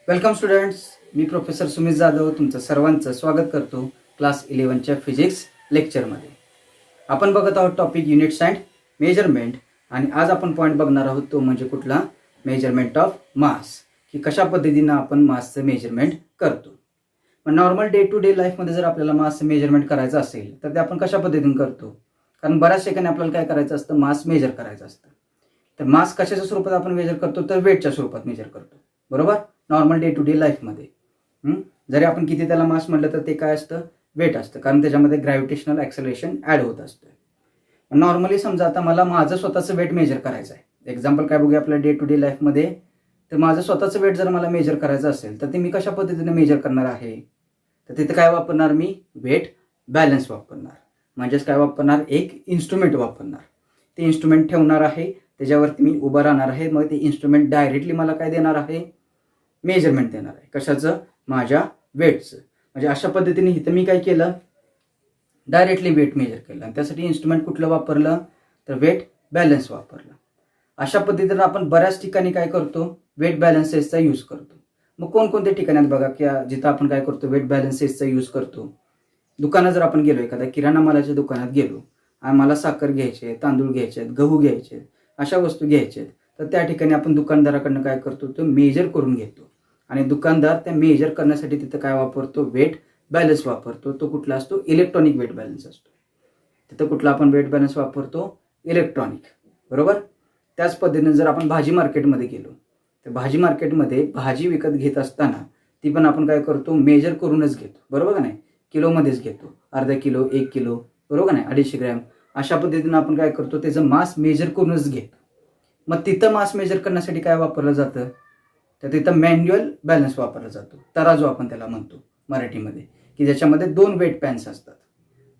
Welcome students. मी professor Sumit Jadhav तुमचं सर्वांचं स्वागत करतो क्लास 11च्या फिजिक्स लेक्चरमध्ये. आपण बघत आहोत टॉपिक युनिट्स अँड मेजरमेंट आणि आज आपण पॉईंट बघणार आहोत तो म्हणजे कुठला, मेजरमेंट ऑफ मास, की कशा पद्धतीनं आपण मासचं मेजरमेंट करतो. पण नॉर्मल डे टू डे लाईफमध्ये जर आपल्याला मासचं मेजरमेंट करायचं असेल तर ते आपण कशा पद्धतीने करतो, कारण बऱ्याच ठिकाणी आपल्याला काय करायचं असतं, मास मेजर करायचं असतं. तर मास कशाच्या स्वरूपात आपण मेजर करतो, तर वेटच्या स्वरूपात मेजर करतो, बरोबर. नॉर्मल डे टू डे लाईफमध्ये जरी आपण किती त्याला मास म्हटलं तर ते काय असतं, वेट असतं, कारण त्याच्यामध्ये ग्रॅव्हिटेशनल ॲक्सेलरेशन ॲड होत असतं. नॉर्मली समजा आता मला माझं स्वतःचं वेट मेजर करायचं आहे. एक्झाम्पल काय बघूया आपल्या डे टू डे लाईफमध्ये. तर माझं स्वतःचं वेट जर मला मेजर करायचं असेल तर ते मी कशा पद्धतीने मेजर करणार आहे, तर तिथे काय वापरणार, मी वेट बॅलन्स वापरणार. म्हणजेच काय वापरणार, एक इन्स्ट्रुमेंट वापरणार. ते इन्स्ट्रुमेंट ठेवणार आहे, त्याच्यावरती मी उभं राहणार आहे. मग ते इन्स्ट्रुमेंट डायरेक्टली मला काय देणार आहे, मेजरमेंट देणार आहे. कशाचं, माझ्या वेटचं. म्हणजे अशा पद्धतीने इथं मी काय केलं, डायरेक्टली वेट मेजर केलं आणि त्यासाठी इन्स्ट्रुमेंट कुठलं वापरलं, तर वेट बॅलन्स वापरलं. अशा पद्धतीने आपण बऱ्याच ठिकाणी काय करतो, वेट बॅलन्सेसचा यूज करतो. मग कोणकोणत्या ठिकाणी बघा की जिथं आपण काय करतो, वेट बॅलन्सेसचा यूज करतो. दुकानात जर आपण गेलो, एखाद्या किराणा मालाच्या दुकानात गेलो आणि मला साखर घ्यायची आहे, तांदूळ घ्यायचे आहेत, गहू घ्यायचे आहेत, अशा वस्तू घ्यायच्या आहेत, तर त्या ठिकाणी आपण दुकानदाराकडनं काय करतो, तो मेजर करून घेतो. आणि दुकानदार त्या मेजर करण्यासाठी तिथं काय वापरतो, वेट बॅलन्स वापरतो. तो कुठला असतो, इलेक्ट्रॉनिक वेट बॅलन्स असतो. तिथं कुठला आपण वेट बॅलन्स वापरतो, इलेक्ट्रॉनिक, बरोबर. त्याच पद्धतीने जर आपण भाजी मार्केटमध्ये गेलो तर भाजी मार्केटमध्ये भाजी विकत घेत असताना ती पण आपण काय करतो, मेजर करूनच घेतो, बरोबर का नाही. किलोमध्येच घेतो, अर्धा किलो, 1 किलो, बरोबर का नाही, 250 ग्रॅम, अशा पद्धतीनं आपण काय करतो, त्याचं मास मेजर करूनच घेतो. मग तिथं मास मेजर करण्यासाठी काय वापरलं जातं, तर तिथं मॅन्युअल बॅलन्स वापरला जातो. तराजू आपण त्याला म्हणतो मराठीमध्ये, की ज्याच्यामध्ये 2 वेट पॅन्स असतात.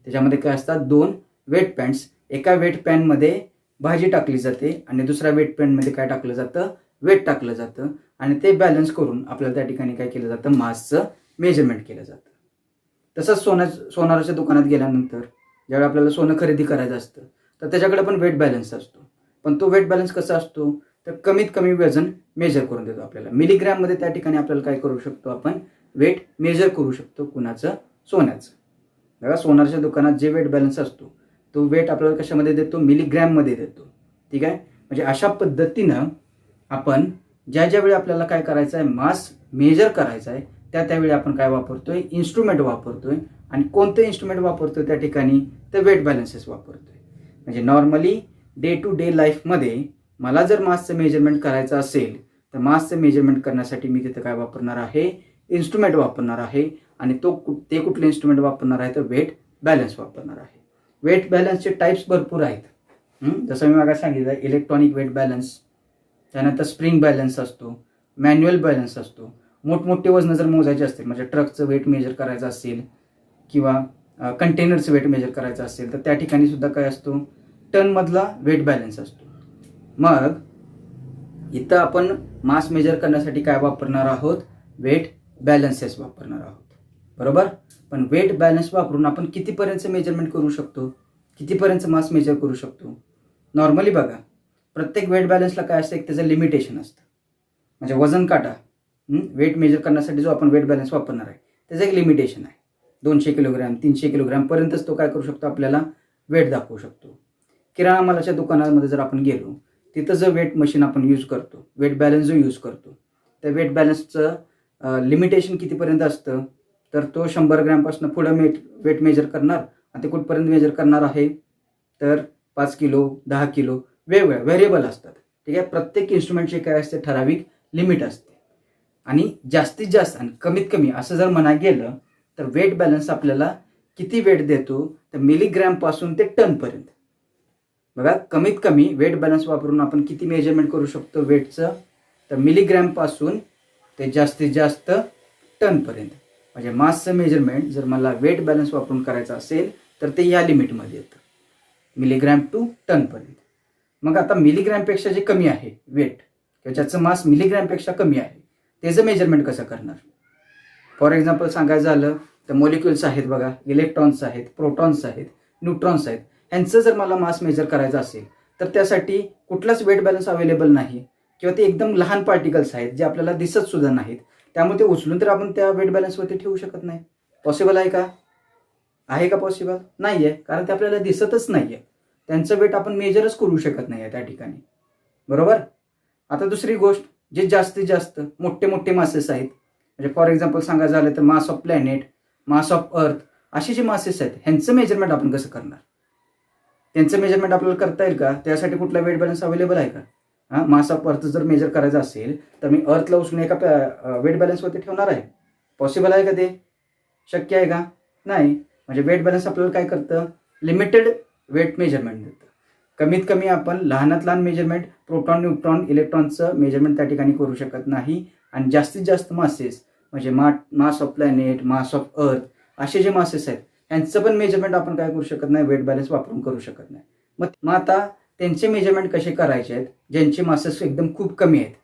त्याच्यामध्ये काय असतात, 2 वेट पॅन्स. एका वेट पॅनमध्ये भाजी टाकली जाते आणि दुसऱ्या वेट पॅनमध्ये काय टाकलं जातं, वेट टाकलं जातं आणि ते बॅलन्स करून आपल्याला त्या ठिकाणी काय केलं जातं, मासचं मेजरमेंट केलं जातं. तसंच सोनाराच्या दुकानात गेल्यानंतर ज्यावेळी आपल्याला सोनं खरेदी करायचं असतं तर त्याच्याकडे पण वेट बॅलन्स असतो. पण तो वेट बॅलन्स कसा असतो, तर कमीत कमी वजन मेजर करून देतो आपल्याला. मिलीग्रॅममध्ये त्या ठिकाणी आपल्याला काय करू शकतो, आपण वेट मेजर करू शकतो. कुणाचं, सोन्याचं. बघा, सोनाराच्या दुकानात जे वेट बॅलन्स असतो तो वेट आपल्याला कशामध्ये देतो, मिलीग्रॅममध्ये देतो. ठीक आहे. म्हणजे अशा पद्धतीनं आपण ज्या वेळी आपल्याला काय करायचं आहे, मास मेजर करायचं आहे, त्यावेळी आपण काय वापरतोय, इन्स्ट्रुमेंट वापरतोय. आणि कोणते इन्स्ट्रुमेंट वापरतोय त्या ठिकाणी, तर वेट बॅलन्सेस वापरतोय. म्हणजे नॉर्मली डे टू डे लाईफमध्ये मला जर मासचं मेजरमेंट करायचं असेल तर मासचं मेजरमेंट करण्यासाठी मी तिथं काय वापरणार आहे, इन्स्ट्रुमेंट वापरणार आहे. आणि ते कुठले इन्स्ट्रुमेंट वापरणार आहे, तर वेट बॅलन्स वापरणार आहे. वेट बॅलन्सचे टाईप्स भरपूर आहेत. जसं मी मागे सांगितलं, इलेक्ट्रॉनिक वेट बॅलन्स, त्यानंतर स्प्रिंग बॅलन्स असतो, मॅन्युअल बॅलन्स असतो. मोठमोठे वजन जर मोजायचे असतील, म्हणजे ट्रकचं वेट मेजर करायचं असेल किंवा कंटेनरचं वेट मेजर करायचं असेल तर त्या ठिकाणी सुद्धा काय असतो, टनमधला वेट बॅलन्स असतो. मग इथं आपण मास मेजर करण्यासाठी काय वापरणार आहोत, वेट बॅलन्सेस वापरणार आहोत, बरोबर. पण वेट बॅलन्स वापरून आपण कितीपर्यंत मेजरमेंट करू शकतो, कितीपर्यंत मास मेजर करू शकतो. नॉर्मली बघा, प्रत्येक वेट बॅलन्सला काय असतं, एक त्याचं लिमिटेशन असतं. म्हणजे वजन काटा वेट मेजर करण्यासाठी जो आपण वेट बॅलन्स वापरणार आहे त्याचं एक लिमिटेशन आहे. 200 किलोग्रॅम, 300 किलोग्रॅमपर्यंतच तो काय करू शकतो, आपल्याला वेट दाखवू शकतो. किराणा मालाच्या दुकानामध्ये जर आपण गेलो तिथं जर वेट मशीन आपण यूज करतो, वेट बॅलन्स जो यूज करतो, त्या वेट बॅलन्सचं लिमिटेशन कितीपर्यंत असतं, तर तो 100 ग्रॅमपासून पुढं वेट मेजर करणार. आणि ते कुठपर्यंत मेजर करणार आहे, तर 5 किलो, 10 किलो, वेगवेगळ्या व्हेरिएबल असतात. ठीक आहे. प्रत्येक इन्स्ट्रुमेंटची काय असते, ठराविक लिमिट असते. आणि जास्तीत जास्त आणि कमीत कमी असं जर म्हणायला गेलं तर वेट बॅलन्स आपल्याला किती वेट देतो, तर मिलीग्रॅमपासून ते टनपर्यंत. बघा, कमीत कमी वेट बॅलन्स वापरून आपण किती मेजरमेंट करू शकतो वेटचं, तर मिलीग्रॅमपासून ते जास्तीत जास्त टनपर्यंत. म्हणजे मासचं मेजरमेंट जर मला वेट बॅलन्स वापरून करायचं असेल तर ते या लिमिटमध्ये येतं, मिलीग्रॅम टू टनपर्यंत. मग आता मिलीग्रॅमपेक्षा जे कमी आहे वेट, किंवा ज्याचं मास मिलीग्रॅमपेक्षा कमी आहे, त्याचं मेजरमेंट कसं करणार. फॉर एक्झाम्पल सांगायचं झालं तर मॉलिक्युल्स आहेत बघा, इलेक्ट्रॉन्स आहेत, प्रोटॉन्स आहेत, न्यूट्रॉन्स आहेत. ह्यांचं जर मला मास मेजर करायचं असेल तर त्यासाठी कुठलाच वेट बॅलन्स अवेलेबल नाही, किंवा ते एकदम लहान पार्टिकल्स आहेत जे आपल्याला दिसत सुद्धा नाहीत. त्यामुळे ते उचलून तर आपण त्या वेट बॅलन्सवरती ठेवू शकत नाही. पॉसिबल आहे का? आहे का पॉसिबल? नाही आहे, कारण ते आपल्याला दिसतच नाही आहे. त्यांचं वेट आपण मेजरच करू शकत नाही आहे त्या ठिकाणी, बरोबर. आता दुसरी गोष्ट, जे जास्तीत जास्त मोठे मोठे मासेस आहेत, म्हणजे फॉर एक्झाम्पल सांगायचं झालं तर mass of planet, mass of earth, असे जे मासेस आहेत ह्यांचं मेजरमेंट आपण कसं करणार? त्यांचं मेजरमेंट आपल्याला करता येईल का? त्यासाठी कुठला वेट बॅलन्स अवेलेबल आहे का? मास ऑफ अर्थ जर मेजर करायचं असेल तर मी अर्थला उचलून एका वेट बॅलन्सवरती ठेवणार आहे? पॉसिबल आहे का? ते शक्य आहे का? नाही. म्हणजे वेट बॅलन्स आपल्याला काय करतं? लिमिटेड वेट मेजरमेंट देतं. कमीत कमी आपण लहानात लहान मेजरमेंट, प्रोटॉन, न्यूट्रॉन, इलेक्ट्रॉनचं मेजरमेंट त्या ठिकाणी करू शकत नाही. आणि जास्तीत जास्त मासेस म्हणजे mass of planet, mass of earth, असे जे मासेस आहेत यांचं पण मेजरमेंट आपण काय करू शकत नाही? वेट बॅलन्स वापरून करू शकत नाही. मग आता त्यांचे मेजरमेंट कसे करायचे आहेत? ज्यांचे मासेस एकदम खूप कमी आहेत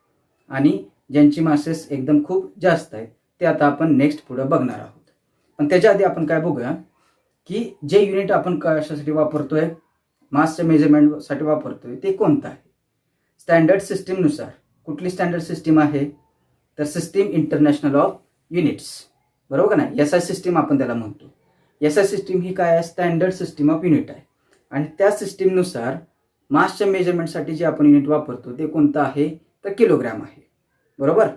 आणि ज्यांची मासेस एकदम खूप जास्त आहेत, ते आता आपण नेक्स्ट पुढे बघणार आहोत. पण त्याच्या आधी आपण काय बघूया की जे युनिट आपण कशासाठी वापरतोय, मासच्या मेजरमेंटसाठी वापरतोय, ते कोणतं आहे? स्टँडर्ड सिस्टीमनुसार. कुठली स्टँडर्ड सिस्टीम आहे? तर सिस्टीम इंटरनॅशनल ऑफ युनिट्स, बरोबर का नाही? SI सिस्टीम आपण त्याला म्हणतो. SI सिस्टीम ही काय आहे? स्टँडर्ड सिस्टीम ऑफ युनिट आहे. आणि त्या सिस्टीमनुसार मासच्या मेजरमेंटसाठी जे आपण युनिट वापरतो ते कोणतं आहे? तर किलोग्रॅम आहे, बरोबर.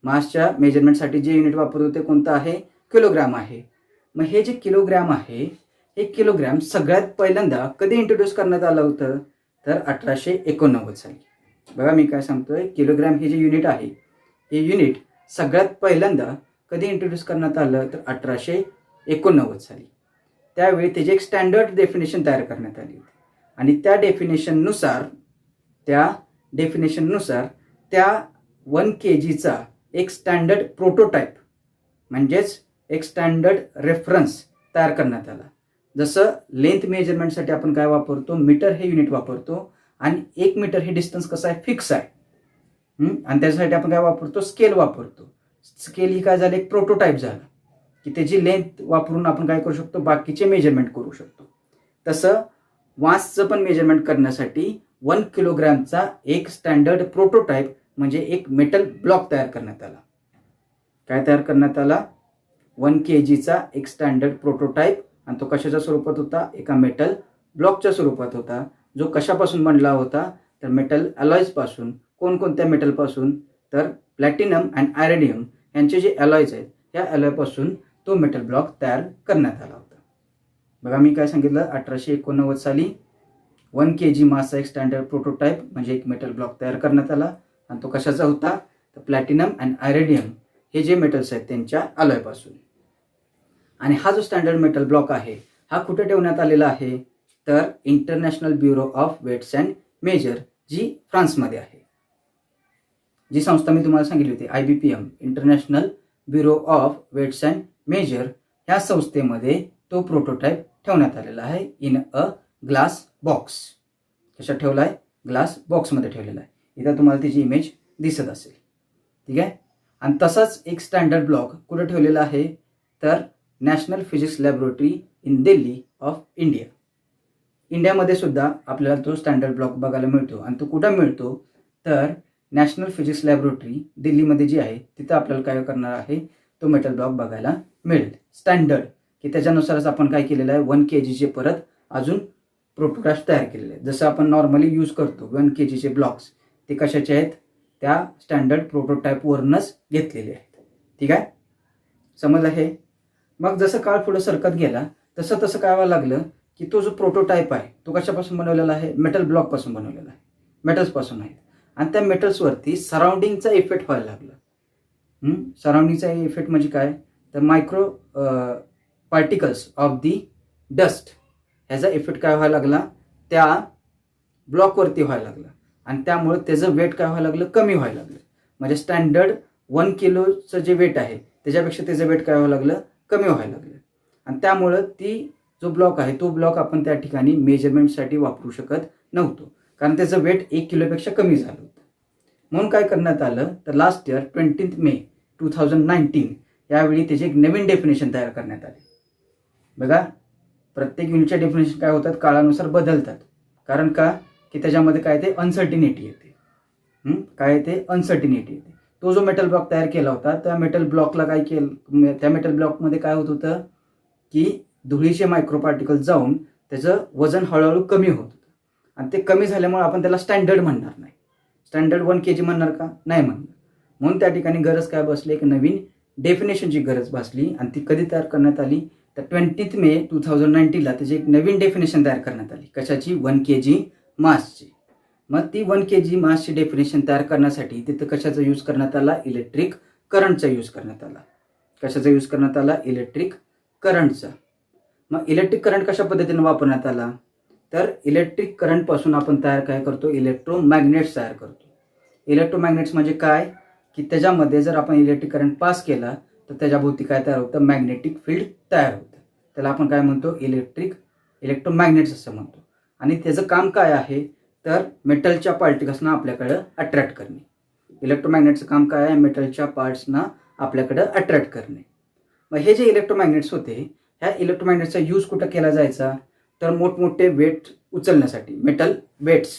मासच्या मेजरमेंटसाठी जे युनिट वापरतो ते कोणतं आहे? किलोग्रॅम आहे. मग हे जे किलोग्रॅम आहे, हे किलोग्रॅम सगळ्यात पहिल्यांदा कधी इंट्रोड्यूस करण्यात आलं होतं? तर 1889 साली. बघा मी काय सांगतोय, किलोग्रॅम हे जे युनिट आहे, हे युनिट सगळ्यात पहिल्यांदा कधी इंट्रोड्यूस करण्यात आलं? तर 1889 साली. त्यावेळी त्याची एक स्टँडर्ड डेफिनेशन तयार करण्यात आली होती. आणि त्या डेफिनेशननुसार त्या 1 kgचा एक स्टँडर्ड प्रोटोटाईप म्हणजेच एक स्टँडर्ड रेफरन्स तयार करण्यात आला. जसं लेंथ मेजरमेंटसाठी आपण काय वापरतो? मीटर हे युनिट वापरतो. आणि 1 मीटर हे डिस्टन्स कसं आहे? फिक्स आहे. आणि त्याच्यासाठी आपण काय वापरतो? स्केल वापरतो. स्केल ही काय झालं? एक प्रोटोटाईप झालं की त्याची लेंथ वापरून आपण काय करू शकतो? बाकीचे मेजरमेंट करू शकतो. तसं मासचं पण मेजरमेंट करण्यासाठी 1 किलोग्रॅमचा एक स्टँडर्ड प्रोटोटाईप म्हणजे एक मेटल ब्लॉक तयार करण्यात आला. काय तयार करण्यात आला? 1 kgचा एक स्टँडर्ड प्रोटोटाईप. आणि तो कशाच्या स्वरूपात होता? एका मेटल ब्लॉकच्या स्वरूपात होता. जो कशापासून बनला होता? तर मेटल अलॉयजपासून. कोणकोणत्या मेटलपासून? तर प्लॅटिनम अँड आयरेनियम यांचे जे अलॉयज आहेत, या अलॉयपासून तो मेटल ब्लॉक तयार करण्यात आला होता. बघा मी काय सांगितलं, 1889 साली 1 kg मासचा एक स्टँडर्ड प्रोटोटाईप म्हणजे एक मेटल ब्लॉक तयार करण्यात आला. आणि तो कशाचा होता? तर प्लॅटिनम अँड आयरेनियम हे जे मेटल्स आहेत त्यांच्या अलॉयपासून. आणि हा जो स्टँडर्ड मेटल ब्लॉक आहे, हा कुठे ठेवण्यात आलेला आहे? तर international bureau of weights and measure, जी फ्रान्समध्ये आहे. जी संस्था मी तुम्हाला सांगितली होती, IBPM, international bureau of weights and measure, ह्या संस्थेमध्ये तो प्रोटोटाईप ठेवण्यात आलेला आहे इन अ ग्लास बॉक्स. कशात ठेवला आहे? ग्लास बॉक्समध्ये ठेवलेला आहे. इथं तुम्हाला त्याची इमेज दिसत असेल, ठीक आहे. आणि तसाच एक स्टँडर्ड ब्लॉक कुठे ठेवलेला आहे? तर national physics laboratory in Delhi of India. इंडियामध्ये सुद्धा आपल्याला तो स्टँडर्ड ब्लॉक बघायला मिळतो. आणि तो कुठं मिळतो? तर नॅशनल फिजिक्स लॅबोरेटरी दिल्लीमध्ये जी आहे तिथं आपल्याला काय करणार आहे? तो मेटल ब्लॉक बघायला मिळेल स्टँडर्ड, की त्याच्यानुसारच आपण काय केलेलं आहे? 1 kgचे परत अजून प्रोटोटाईप तयार केलेले आहेत. जसं आपण नॉर्मली यूज करतो 1 kgचे ब्लॉक्स, ते कशाचे आहेत? त्या स्टँडर्ड प्रोटोटाईपवरूनच घेतलेले आहेत, ठीक आहे. समजलं हे? मग जसं काळ पुढे सरकत गेला तसं तसं काय व्हायला लागलं की तो जो प्रोटोटाईप आहे तो कशापासून बनवलेला आहे? मेटल ब्लॉकपासून बनवलेला आहे, मेटल्सपासून आहेत. आणि त्या मेटल्सवरती सराउंडिंगचा इफेक्ट व्हायला लागला. सराउंडिंगचा इफेक्ट म्हणजे काय? तर micro particles of the dust, ह्याचा इफेक्ट काय व्हायला लागला? त्या ब्लॉकवरती व्हायला लागला. आणि त्यामुळे त्याचं वेट काय व्हायला लागलं? कमी व्हायला लागलं. म्हणजे स्टँडर्ड 1 किलोचं जे वेट आहे त्याच्यापेक्षा त्याचं वेट काय व्हायला लागलं? कमी व्हायला लागलं. आणि त्यामुळं ती जो ब्लॉक आहे तो ब्लॉक आपण त्या ठिकाणी मेजरमेंटसाठी वापरू शकत नव्हतो, कारण त्याचं वेट 1 किलोपेक्षा कमी झालं होतं. म्हणून काय करण्यात आलं? तर लास्ट इयर 20 मे 2019 यावेळी त्याची एक नवीन डेफिनेशन तयार करण्यात आली. बघा, प्रत्येक युनिटच्या डेफिनेशन काय होतात? काळानुसार बदलतात. कारण का? की त्याच्यामध्ये काय ते अनसर्टिनिटी येते. काय येते? अनसर्टिनिटी येते. तो जो मेटल ब्लॉक तयार केला होता त्या मेटल ब्लॉकला काय केलं, त्या मेटल ब्लॉकमध्ये काय होत होतं की धुळीचे मायक्रो पार्टिकल जाऊन त्याचं वजन हळूहळू कमी होत होतं आणि ते कमी झाल्यामुळे आपण त्याला स्टँडर्ड म्हणणार नाही. स्टँडर्ड 1 kg म्हणणार का? नाही म्हणणार. म्हणून त्या ठिकाणी गरज काय बसली, एक नवीन डेफिनेशनची गरज बसली आणि ती कधी तयार करण्यात आली तर 20 मे 2019ला त्याची एक नवीन डेफिनेशन तयार करण्यात आली. कशाची? 1 kg मासची. मग ती 1 kg मासची डेफिनेशन तयार करण्यासाठी तिथं कशाचा यूज करण्यात आला? इलेक्ट्रिक करंटचा यूज करण्यात आला. कशाचा यूज करण्यात आला? इलेक्ट्रिक करंटचा. मग इलेक्ट्रिक करंट कशा पद्धतीने वापरण्यात आला तर इलेक्ट्रिक करंटपासून आपण तयार काय करतो? इलेक्ट्रोमॅग्नेट्स तयार करतो. इलेक्ट्रोमॅग्नेट्स म्हणजे काय की त्याच्यामध्ये जर आपण इलेक्ट्रिक करंट पास केला तर त्याच्याभोवती काय तयार होतं? मॅग्नेटिक फील्ड तयार होतं. त्याला आपण काय म्हणतो? इलेक्ट्रोमॅग्नेट्स असं म्हणतो. आणि त्याचं काम काय आहे तर मेटलच्या पार्टिकल्सना आपल्याकडं अट्रॅक्ट करणे. इलेक्ट्रोमॅग्नेटचं काम काय आहे? मेटलच्या पार्ट्सना आपल्याकडं अट्रॅक्ट करणे. मग हे जे इलेक्ट्रोमॅग्नेट्स होते ह्या इलेक्ट्रोमॅग्नेटचा यूज कुठं केला जायचा तर मोठमोठे वेट उचलण्यासाठी, मेटल वेट्स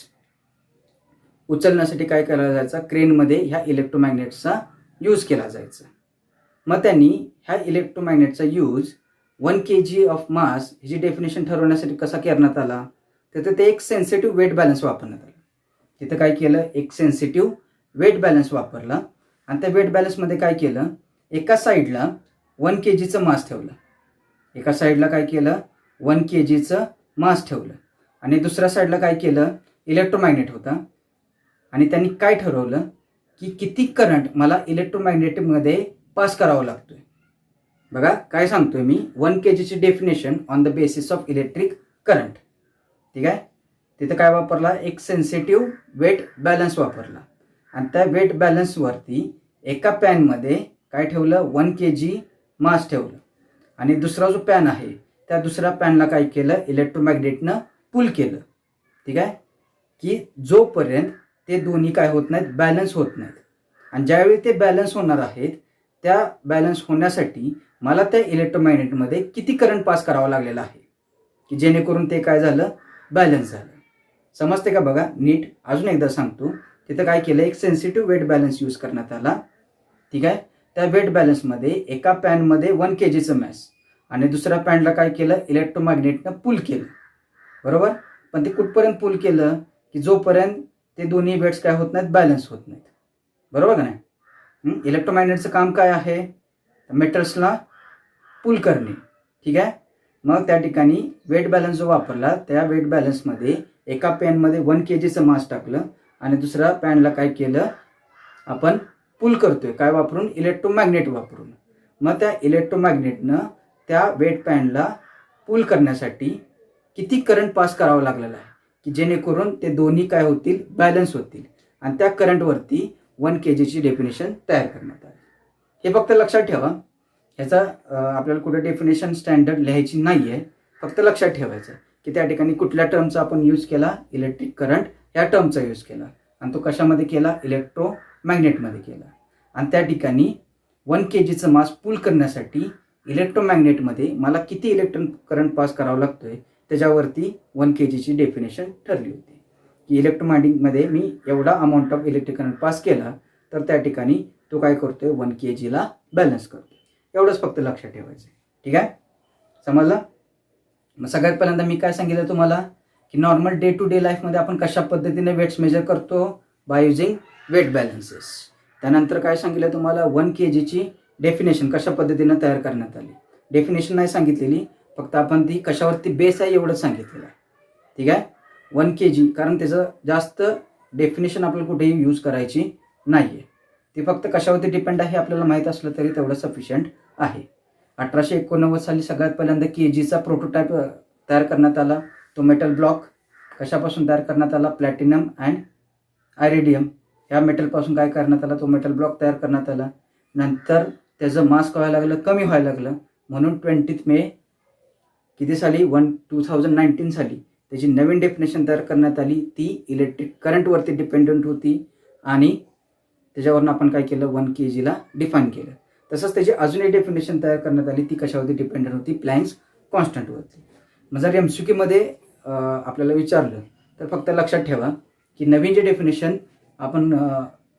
उचलण्यासाठी काय केला जायचा? क्रेनमध्ये ह्या इलेक्ट्रोमॅग्नेट्सचा यूज केला जायचा. मग त्यांनी ह्या इलेक्ट्रोमॅग्नेटचा यूज 1 kg ऑफ मास ह्याची डेफिनेशन ठरवण्यासाठी कसा करण्यात आला तर ते एक सेन्सिटिव्ह वेट बॅलन्स वापरण्यात आला. तिथं काय केलं? एक सेन्सिटिव्ह वेट बॅलन्स वापरला आणि त्या वेट बॅलन्समध्ये काय केलं? एका साईडला 1 kgचं मास ठेवलं. एका साईडला काय केलं? 1 kgचं मास ठेवलं आणि दुसऱ्या साईडला काय केलं? इलेक्ट्रोमॅग्नेट होता आणि त्यांनी काय ठरवलं की किती करंट मला इलेक्ट्रोमॅग्नेटमध्ये पास करावा लागतोय. बघा काय सांगतोय मी, 1 kgची definition on the basis of electric current. ठीक आहे. तिथं काय वापरला? एक सेन्सिटिव्ह वेट बॅलन्स वापरला आणि त्या वेट बॅलन्सवरती एका पॅनमध्ये काय ठेवलं? 1 kg मास ठेवलं आणि दुसरा जो पॅन आहे त्या दुसऱ्या पॅनला काय केलं? इलेक्ट्रोमॅग्नेटनं पुल केलं. ठीक आहे. की जोपर्यंत ते दोन्ही काय होत नाहीत? बॅलन्स होत नाहीत. आणि ज्यावेळी ते बॅलन्स होणार आहेत त्या बॅलन्स होण्यासाठी मला त्या इलेक्ट्रोमॅग्नेटमध्ये किती करंट पास करावा लागलेला आहे की जेणेकरून ते काय झालं? बॅलन्स झालं. समजते का? बघा नीट अजून एकदा सांगतो. तिथं काय केलं? एक सेन्सिटिव्ह वेट बॅलन्स यूज करण्यात आला. ठीक आहे. त्या वेट बॅलन्समध्ये एका पॅनमध्ये 1 kgचं मॅस आणि दुसऱ्या पॅनला काय केलं? इलेक्ट्रोमॅग्नेटनं पुल केलं. बरोबर. पण ते कुठपर्यंत पुल केलं की जोपर्यंत ते दोन्ही वेट्स काय होत नाहीत? बॅलन्स होत नाहीत. बरोबर का नाही? इलेक्ट्रोमॅग्नेटचं काम काय आहे? मेटल्सला पुल करणे. ठीक आहे. मग त्या ठिकाणी वेट बॅलन्स जो वापरला त्या वेट बॅलन्समध्ये एका पॅनमध्ये 1 kgचं मास टाकलं आणि दुसऱ्या पॅनला काय केलं? आपण पुल करतोय काय वापरून? इलेक्ट्रोमॅग्नेट वापरून. मग त्या इलेक्ट्रोमॅग्नेटनं त्या वेट पॅनला पुल करण्यासाठी किती करंट पास करावं लागलेलं आहे की जेणेकरून ते दोन्ही काय होतील? बॅलन्स होतील आणि त्या करंटवरती 1 kgची डेफिनेशन तयार करण्यात आली. हे फक्त लक्षात ठेवा. ह्याचा आपल्याला कुठे डेफिनेशन स्टँडर्ड लिहायची नाही आहे. फक्त लक्षात ठेवायचं की त्या ठिकाणी कुठल्या टर्मचा आपण यूज केला? इलेक्ट्रिक करंट ह्या टर्मचा यूज केला आणि तो कशामध्ये केला? इलेक्ट्रोमॅग्नेटमध्ये केला. आणि त्या ठिकाणी 1 kgचं मास पुल करण्यासाठी इलेक्ट्रोमॅग्नेटमध्ये मला किती इलेक्ट्रिक करंट पास करावं लागतोय त्याच्यावरती 1 kgची डेफिनेशन ठरली होती की इलेक्ट्रोमॅग्नेटमध्ये मी एवढा amount of electric current pass केला तर त्या ठिकाणी तो काय करतोय? 1 kgला बॅलन्स करतो. एवढंच फक्त लक्षात ठेवायचं. ठीक आहे. समजलं? मग सगळ्यात पहिल्यांदा मी काय सांगितलं तुम्हाला की नॉर्मल डे टू डे लाईफमध्ये आपण कशा पद्धतीने वेट्स मेजर करतो? By using weight balances. त्यानंतर काय सांगितलं तुम्हाला? 1 kgची डेफिनेशन कशा पद्धतीनं तयार करण्यात आली. डेफिनेशन नाही सांगितलेली, फक्त आपण ती कशावरती बेस आहे एवढंच सांगितलेलं आहे. ठीक आहे. 1 kg कारण त्याचं जास्त डेफिनेशन आपल्याला कुठेही यूज करायची नाही आहे. ती फक्त कशावरती डिपेंड आहे आपल्याला माहीत असलं तरी तेवढं सफिशियंट आहे. 1889 साली सगळ्यात पहिल्यांदा kgचा प्रोटोटाईप तयार करण्यात आला. तो मेटल ब्लॉक कशापासून तयार करण्यात आला? प्लॅटिनम अँड आयरेडियम ह्या मेटलपासून काय करण्यात आला? तो मेटल ब्लॉक तयार करण्यात आला. नंतर त्याचं मास व्हायला लागलं, कमी व्हायला लागलं म्हणून 20 मे किती साली? 2019 साली त्याची नवीन डेफिनेशन तयार करण्यात आली. ती इलेक्ट्रिक करंटवरती डिपेंडंट होती आणि त्याच्यावरून आपण काय केलं? 1 kgला डिफाईन केलं. तसंच त्याची अजून एक डेफिनेशन तयार करण्यात आली. ती कशावरती डिपेंडंट होती? प्लँक्स कॉन्स्टंटवरती. मग जर MCQमध्ये आपल्याला विचारलं तर फक्त लक्षात ठेवा की नवीन जे डेफिनेशन आपण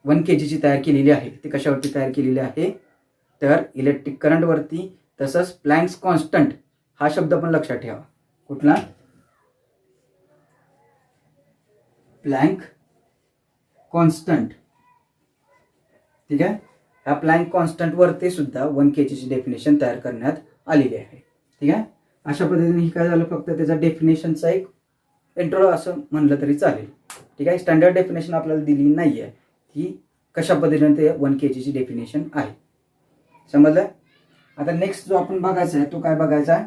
1 kg तयार केलेली आहे ती कशावरती तयार केलेली आहे, तर इलेक्ट्रिक करंटवरती. तसंच प्लँक्स कॉन्स्टंट हा शब्द पण लक्षात ठेवा. कुठला? Plank constant. ठीक आहे. ह्या प्लँक कॉन्स्टंटवरती सुद्धा 1 kg डेफिनेशन तयार करण्यात आलेली आहे. ठीक आहे. अशा पद्धतीने ही काय झालं, फक्त त्याचा डेफिनेशनचा एक इंट्रो असं म्हणलं तरी चालेल. ठीक आहे. स्टँडर्ड डेफिनेशन आपल्याला दिली नाही आहे की कशा पद्धतीने ते 1 kg डेफिनेशन आहे. समजलं? आता नेक्स्ट जो आपण बघायचा आहे तो काय बघायचा आहे,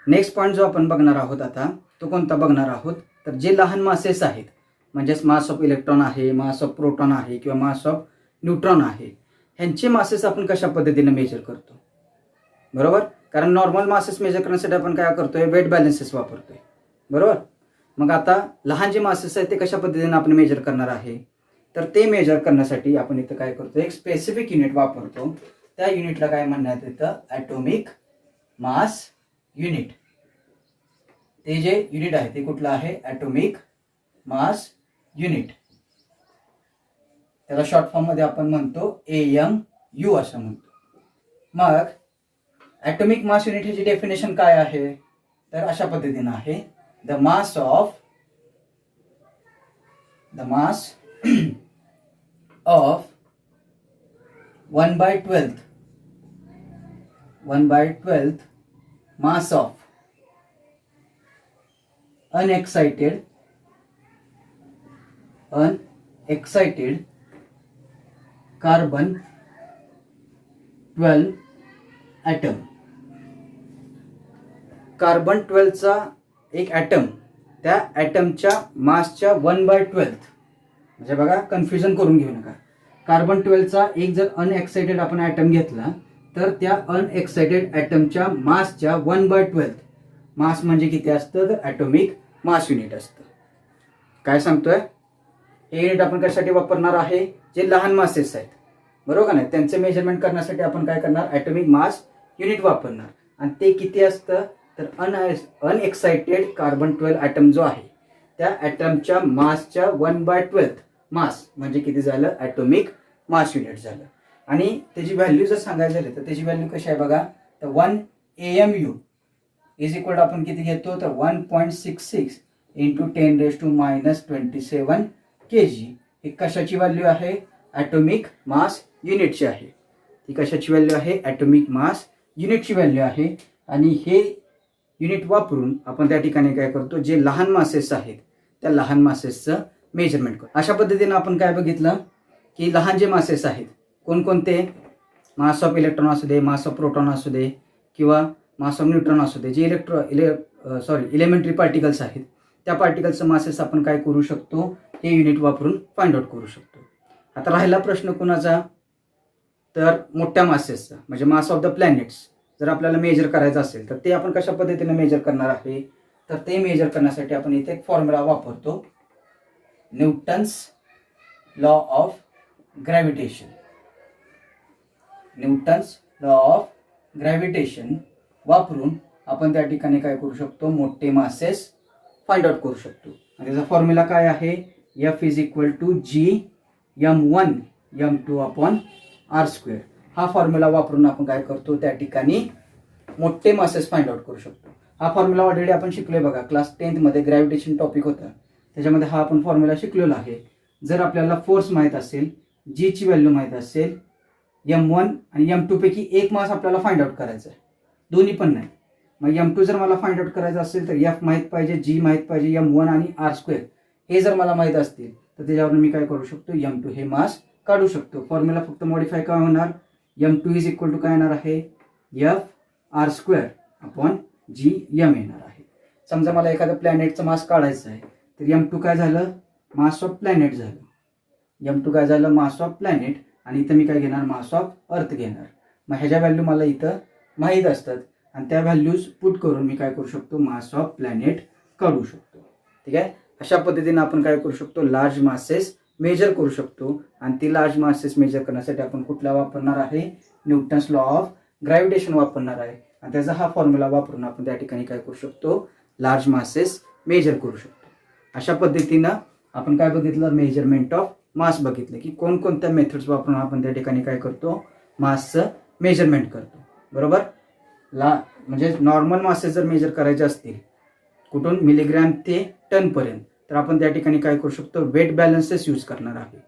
नेक्स्ट पॉईंट जो आपण बघणार आहोत आता तो कोणता बघणार आहोत, तर जे लहान मासेस आहेत म्हणजेच मास ऑफ इलेक्ट्रॉन आहे, मास ऑफ प्रोटॉन आहे किंवा मास ऑफ न्यूट्रॉन आहे, ह्यांचे मासेस आपण कशा पद्धतीने मेजर करतो. बरोबर. कारण नॉर्मल मासेस मेजर करण्यासाठी आपण काय करतोय, वेट बॅलन्सेस वापरतोय. बरोबर. मग आता लहान जे मासेस आहेत ते कशा पद्धतीने आपण मेजर करणार आहे, तर ते मेजर करण्यासाठी आपण इथं काय करतो, एक स्पेसिफिक युनिट वापरतो. त्या युनिटला काय म्हणण्यात येतं, ॲटॉमिक मास युनिट. ते जे युनिट आहे ते कुठलं आहे, ॲटॉमिक मास युनिट. त्याला शॉर्ट फॉर्म मध्ये आपण म्हणतो AMU असं म्हणतो. मग ॲटॉमिक मास युनिट ह्याची डेफिनेशन काय आहे, तर अशा पद्धतीने आहे, the mass of 1/12 mass of unexcited carbon 12 atom. Carbon 12 चा एक ॲटम त्या ॲटमच्या मासच्या 1/12, म्हणजे बघा कन्फ्युजन करून घेऊ नका. कार्बन 12 चा एक जर अनएक्साइटेड आपण ॲटम घेतला तर त्या अनएक्साइटेड ॲटमच्या मासच्या 1/12, मास म्हणजे किती असतं, तर ॲटॉमिक मास युनिट असतं. काय सांगतोय, हे युनिट आपण कशासाठी वापरणार आहे, जे लहान मासेस आहेत बरोबर नाही, त्यांचे मेजरमेंट करण्यासाठी आपण काय करणार, ॲटॉमिक मास युनिट वापरणार. आणि ते किती असतं, तर अनएक्साइटेड कार्बन 12 ॲटम जो आहे त्या ॲटमच्या मासच्या 1/12 मास म्हणजे किती झालं, ॲटॉमिक मास युनिट झालं. आणि त्याची व्हॅल्यू जर सांगायचं झाली तर त्याची व्हॅल्यू कशी आहे बघा, तर 1 AMU इज इक्वल आपण किती घेतो, तर 1.66 × 10⁻⁻27 kg. ही कशाची व्हॅल्यू आहे, ॲटॉमिक मास युनिटची आहे. ही कशाची व्हॅल्यू आहे, ॲटॉमिक मास युनिटची व्हॅल्यू आहे. आणि हे युनिट वापरून आपण त्या ठिकाणी काय करतो, जे लहान मासेस आहेत त्या लहान मासेसचं मेजरमेंट करतो. अशा पद्धतीने आपण काय बघितलं की लहान जे मासेस आहेत कोणकोणते, मास ऑफ इलेक्ट्रॉन असू दे, मास ऑफ प्रोटॉन असू दे किंवा मास ऑफ न्यूट्रॉन असू दे, जे इलेमेंटरी पार्टिकल्स आहेत त्या पार्टिकल्सचं मासेस आपण काय करू शकतो, हे युनिट वापरून फाइंड आउट करू शकतो. आता राहिला प्रश्न कुणाचा, तर मोठ्या मासेसचा म्हणजे मास ऑफ द प्लॅनेट्स जर आपल्याला मेजर करायचं असेल तर ते आपण कशा पद्धतीने मेजर करणार आहे, तर ते मेजर करण्यासाठी आपण इथे एक फॉर्म्युला वापरतो, Newton's law of gravitation. Newton's law of gravitation वापरून आपण त्या ठिकाणी काय करू शकतो, मोठे मासेस फाइंड आउट करू शकतो. आणि त्याचा फॉर्म्युला काय आहे, F is equal to G m1m2/r². हा फॉर्म्युला वापरून आपण काय करतो, त्या ठिकाणी मोठे मासेस फाइंड आउट करू शकतो. हा फॉर्म्युला ऑलरेडी आपण शिकलोय बघा, क्लास 10th मध्ये ग्रॅव्हिटेशन टॉपिक होता त्याच्यामध्ये हा आपण फॉर्म्युला शिकलेला आहे. जर आपल्याला फोर्स माहीत असेल, जी ची व्हॅल्यू माहीत असेल, m1 आणि m2 पैकी एक मास आपल्याला फाइंड आउट करायचा आहे, दोन्ही पण नाही. मग m2 जर मला फाइंड आउट करायचं असेल तर F माहीत पाहिजे, G माहीत पाहिजे, m1 आणि r² हे जर मला माहीत असतील तर त्याच्यावरून मी काय करू शकतो, m2 हे मास काढू शकतो. फॉर्म्युला फक्त मॉडिफाय काय होणार, m2 इज इक्वल टू काय येणार आहे, F_r²/Gm येणार आहे. समजा मला एखाद्या प्लॅनेटचं मास काढायचं आहे तर m2 काय झालं, मास ऑफ प्लॅनेट झालं. m2 काय झालं, मास ऑफ प्लॅनेट. आणि इथं मी काय घेणार, मास ऑफ अर्थ घेणार. मग ह्याच्या व्हॅल्यू मला इथं माहीत असतात आणि त्या व्हॅल्यूज पुट करून मी काय करू शकतो, मास ऑफ प्लॅनेट काढू शकतो. ठीक आहे. अशा पद्धतीने आपण काय करू शकतो, लार्ज मासेस मेजर करू शकतो. आणि ती लार्ज मासेस मेजर करण्यासाठी आपण कुठला वापरणार आहे, न्यूटन्स लॉ ऑफ ग्रॅव्हिटेशन वापरणार आहे. आणि त्याचा हा फॉर्म्युला वापरून आपण त्या ठिकाणी काय करू शकतो, लार्ज मासेस मेजर करू शकतो. अशा पद्धतीनं आपण काय बघितलं, मेजरमेंट ऑफ मास बघितलं की कोणकोणत्या मेथड्स वापरून आपण त्या ठिकाणी काय करतो, मासचं मेजरमेंट करतो. बरोबर. म्हणजे नॉर्मल मासेस जर मेजर करायचे असतील कुठून, मिलीग्रॅम ते टनपर्यंत, तर आपण त्या ठिकाणी काय करू शकतो, वेट बॅलन्सेस यूज करणार आहे.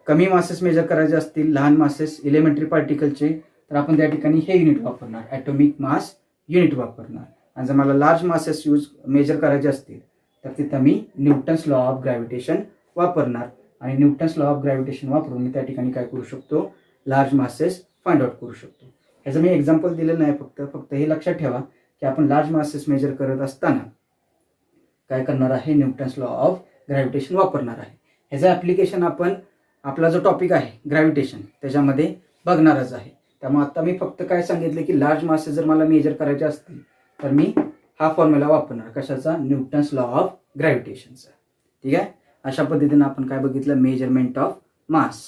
कमी मासेस मेजर करायचे असतील, लहान मासेस, इलेमेंटरी पार्टिकलचे, तर आपण त्या ठिकाणी हे युनिट वापरणार, ॲटॉमिक मास युनिट वापरणार. आणि जर मला लार्ज मासेस मेजर करायचे असतील तर तिथं मी न्यूटन्स लॉ ऑफ ग्रॅव्हिटेशन वापरणार. आणि न्यूटन्स लॉ ऑफ ग्रॅव्हिटेशन वापरून मी त्या ठिकाणी काय करू शकतो, लार्ज मासेस फाइंड आउट करू शकतो. ह्याचं मी एक्झाम्पल दिलेलं नाही, फक्त हे लक्षात ठेवा की आपण लार्ज मासेस मेजर करत असताना काय करणार आहे, न्यूटन्स लॉ ऑफ ग्रॅव्हिटेशन वापरणार आहे. ह्याचं ॲप्लिकेशन आपण आपला जो टॉपिक आहे ग्रॅव्हिटेशन त्याच्यामध्ये बघणारच आहे. त्यामुळे आता मी फक्त काय सांगितलं की लार्ज मासेस जर मला मेजर करायचे असतील तर मी हा फॉर्म्युला वापरणार, कशाचा, न्यूटन्स लॉ ऑफ ग्रॅव्हिटेशनचा. ठीक आहे. अशा पद्धतीनं आपण काय बघितलं, मेजरमेंट ऑफ मास.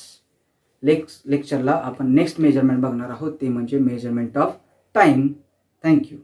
लेक्चरला आपण नेक्स्ट मेजरमेंट बघणार आहोत, ते म्हणजे मेजरमेंट ऑफ टाइम. थँक्यू.